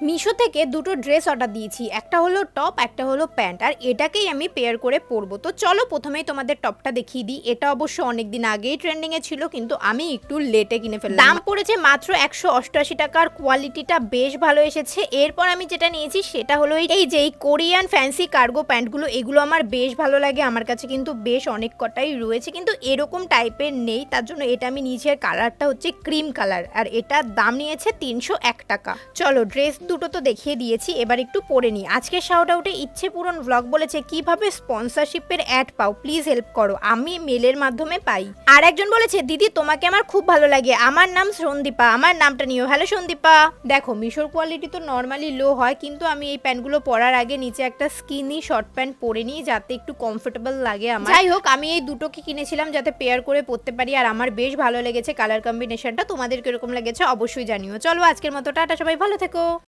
মিশো থেকে দুটো dress order দিয়েছি, একটা হলো টপ একটা হলো প্যান্ট, আর এটাকেই আমি পেয়ার করে পরবো। তো চলো প্রথমেই তোমাদের টপটা দেখিয়ে দিই। এটা অবশ্য অনেকদিন আগেই ট্রেন্ডিং এ ছিল, কিন্তু আমি একটু লেটে কিনে ফেললাম। দাম পড়েছে মাত্র 188 টাকার, কোয়ালিটিটা বেশ ভালো এসেছে। এরপর আমি যেটা নিয়েছি সেটা হলো এই যে কোরিয়ান ফ্যান্সি কার্গো প্যান্টগুলো, এগুলো আমার বেশ ভালো লাগে। আমার কাছে কিন্তু বেশ অনেক কটাই রয়েছে, কিন্তু এরকম টাইপের নেই, তার জন্য এটা আমি নিয়েছি। আর কালারটা হচ্ছে ক্রিম কালার, আর এটার দাম নিয়েছে 301 টাকা। চলো ড্রেস দুটো তো দেখিয়ে দিয়েছি, এবার একটু পরে নিই। আজকে শাউট আউটে ইচ্ছে পূরণ ব্লগ বলেছে কিভাবে স্পন্সরশিপের অ্যাড পাও, প্লিজ হেল্প করো। আমি মেলের মাধ্যমে পাই। আর একজন বলেছে দিদি তোমাকে আমার খুব ভালো লাগে, আমার নাম সন্দীপা, আমার নামটা নিও। হ্যালো সন্দীপা। দেখো মিশোর কোয়ালিটি তো নর্মালি লো হয়, কিন্তু আমি এই প্যান্টগুলো পরার আগে নিচে একটা স্কিনি শর্ট প্যান্ট পরে নিই, যাতে একটু কমফোর্টেবল লাগে আমার। যাই হোক, আমি এই দুটোকে কিনেছিলাম যাতে পেয়ার করে পরতে পারি, আর আমার বেশ ভালো লেগেছে কালার কম্বিনেশনটা। তোমাদের কিরকম লেগেছে অবশ্যই জানিও। চলো আজকের মতো টাটা, সবাই ভালো থেকো।